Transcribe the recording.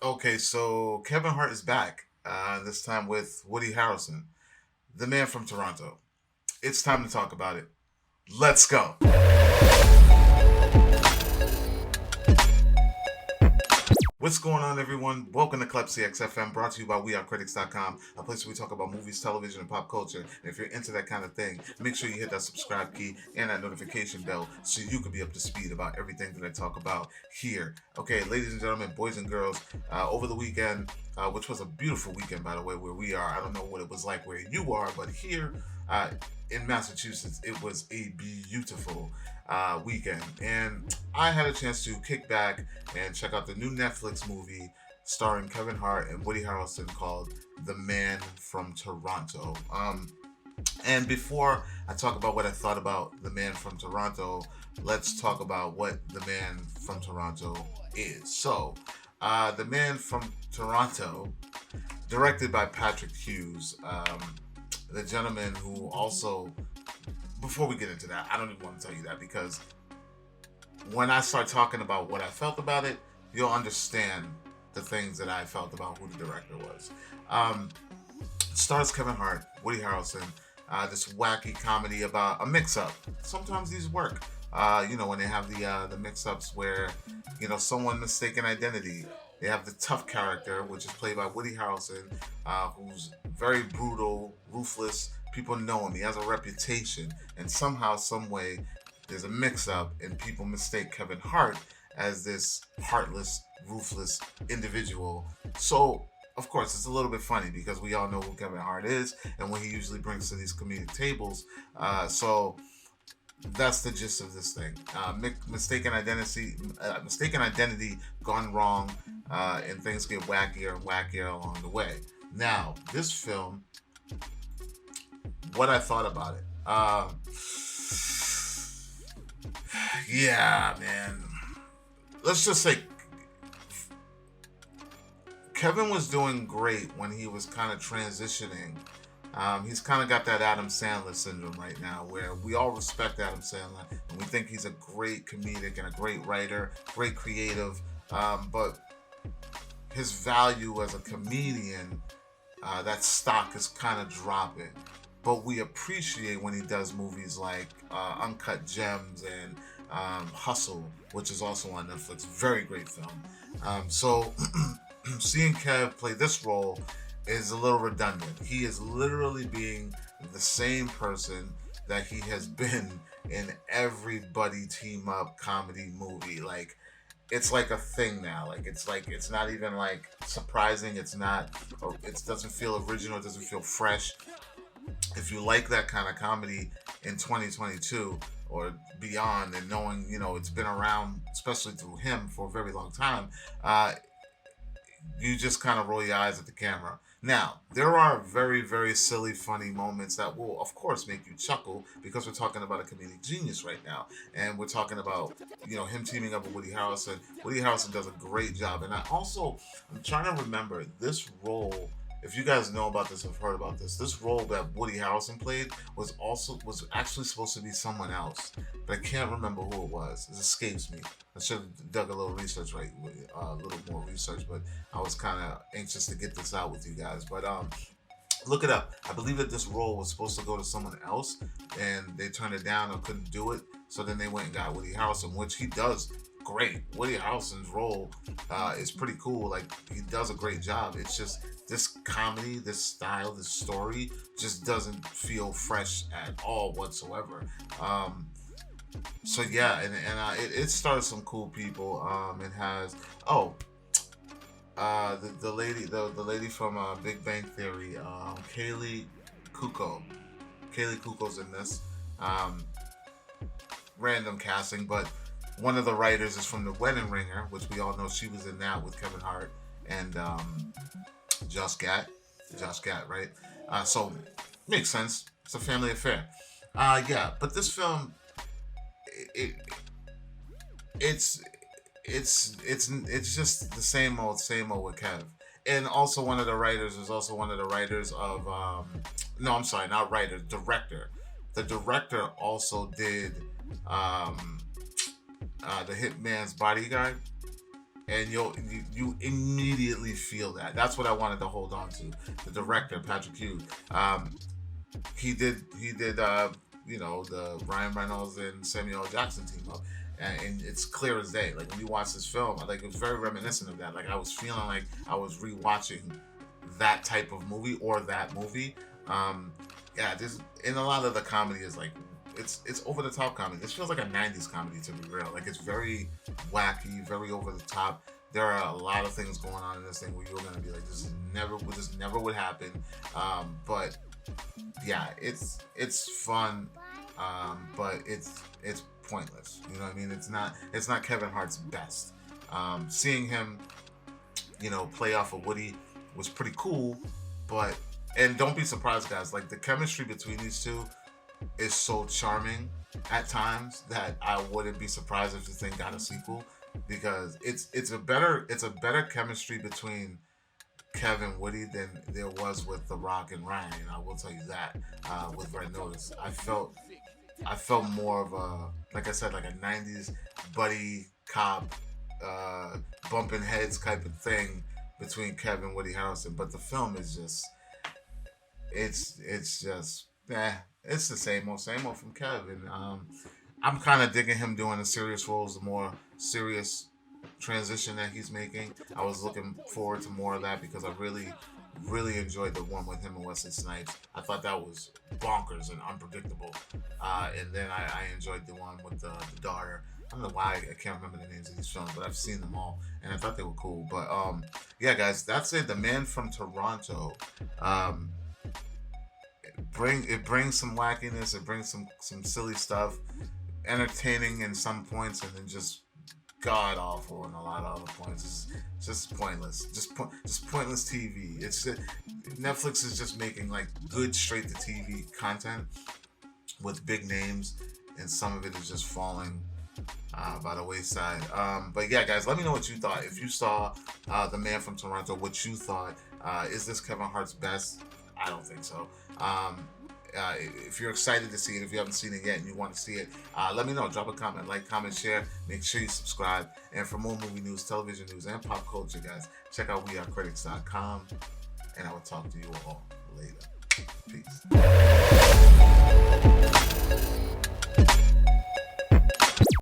Okay, so Kevin Hart is back. This time with Woody Harrelson, the man from Toronto. It's time to talk about it. Let's go. What's going on, everyone? Welcome to Klepcx FM, brought to you by WeAreCritics.com, a place where we talk about movies, television, and pop culture. And if you're into that kind of thing, make sure you hit that subscribe key and that notification bell so you can be up to speed about everything that I talk about here. Okay, ladies and gentlemen, boys and girls, over the weekend, which was a beautiful weekend, by the way, where we are. I don't know what it was like where you are, but here uh, in Massachusetts, it was a beautiful weekend. And I had a chance to kick back and check out the new Netflix movie starring Kevin Hart and Woody Harrelson called The Man from Toronto. And before I talk about what I thought about The Man from Toronto, let's talk about what The Man from Toronto is. The Man from Toronto, directed by Patrick Hughes, the gentleman who also, before we get into that, I don't even want to tell you that because when I start talking about what I felt about it, you'll understand the things that I felt about who the director was. Um, Stars Kevin Hart, Woody Harrelson, this wacky comedy about a mix-up. Sometimes these work. When they have the mix-ups where someone mistaken identity. They have the tough character, which is played by Woody Harrelson, who's very brutal, ruthless. People know him. He has a reputation, and somehow, some way, there's a mix-up, and people mistake Kevin Hart as this heartless, ruthless individual. So of course, it's a little bit funny because we all know who Kevin Hart is and what he usually brings to these comedic tables. So that's the gist of this thing. Mistaken identity gone wrong, and things get wackier and wackier along the way. Now, this film, what I thought about it. Yeah, man. Let's just say Kevin was doing great when he was kind of transitioning. He's kind of got that Adam Sandler syndrome right now, where we all respect Adam Sandler and we think he's a great comedic and a great writer, great creative, but his value as a comedian, that stock is kind of dropping. But we appreciate when he does movies like Uncut Gems and Hustle, which is also on Netflix. Very great film. So seeing Kev play this role is a little redundant. He is literally being the same person that he has been in every buddy team up comedy movie. It's like a thing now. It's not even like surprising. It's not. It doesn't feel original. It doesn't feel fresh. If you like that kind of comedy in 2022 or beyond, and knowing it's been around, especially through him for a very long time, you just kind of roll your eyes at the camera. Now, there are very, very silly, funny moments that will, of course, make you chuckle because we're talking about a comedic genius right now. And we're talking about, him teaming up with Woody Harrelson. Woody Harrelson does a great job. And I'm trying to remember this role. If you guys know about this, have heard about this role that Woody Harrelson played was actually supposed to be someone else, but I can't remember who it was. It escapes me. I should have dug a little research, right? A little more research, but I was kind of anxious to get this out with you guys. But look it up. I believe that this role was supposed to go to someone else, and they turned it down or couldn't do it. So then they went and got Woody Harrelson, which he does great. Woody Harrelson's role is pretty cool. Like, he does a great job. It's just this comedy, this style, this story just doesn't feel fresh at all whatsoever. So yeah, it stars some cool people. It has the lady from Big Bang Theory, Kuko. Kaylee Kuko's in this. Um, Random casting, but one of the writers is from The Wedding Ringer, which we all know she was in that with Kevin Hart and Josh Gad. Josh Gad, right? So makes sense. It's a family affair. Yeah, but this film, it it's it's just the same old with Kev. And also one of the writers is also one of the writers of no, I'm sorry, not writer, director. The director also did um, the Hitman's Bodyguard. and you immediately feel that. That's what I wanted to hold on to. The director, Patrick Hughes, he did the Ryan Reynolds and Samuel L. Jackson team up, and it's clear as day. Like when you watch this film, like it was very reminiscent of that. Like I was feeling like I was rewatching that type of movie or that movie. Yeah, this in a lot of the comedy is like it's over the top comedy. This feels like a '90s comedy, to be real. Like it's very wacky, very over the top. There are a lot of things going on in this thing where you're gonna be like, this never would happen. But yeah, it's fun, but it's pointless. You know what I mean? It's not Kevin Hart's best. Seeing him, play off of Woody was pretty cool, and don't be surprised, guys. Like the chemistry between these two is so charming at times that I wouldn't be surprised if this thing got a sequel, because it's a better chemistry between Kev and Woody than there was with The Rock and Ryan. I will tell you that. With Red Notice, I felt more of a, like I said, like a '90s buddy cop, bumping heads type of thing between Kev and Woody Harrelson. But the film is just, it's just, it's the same old from Kev. And I'm kind of digging him doing the serious roles, the more serious transition that he's making. I was looking forward to more of that because I really enjoyed the one with him and Wesley Snipes. I thought that was bonkers and unpredictable. And then I enjoyed the one with the daughter. I don't know why I can't remember the names of these films, but I've seen them all and I thought they were cool. But yeah, guys, that's it. The Man from Toronto. It brings some wackiness. It brings some silly stuff, entertaining in some points, and then just god awful in a lot of other points. It's just pointless. Just pointless TV. Netflix is just making like good straight to TV content with big names, and some of it is just falling by the wayside. But yeah, guys, let me know what you thought. If you saw The Man from Toronto, what you thought. Is this Kevin Hart's best? I don't think so. If you're excited to see it, if you haven't seen it yet and you want to see it, let me know. Drop a comment, like, comment, share. Make sure you subscribe. And for more movie news, television news, and pop culture, guys, check out CritiX.com. And I will talk to you all later. Peace.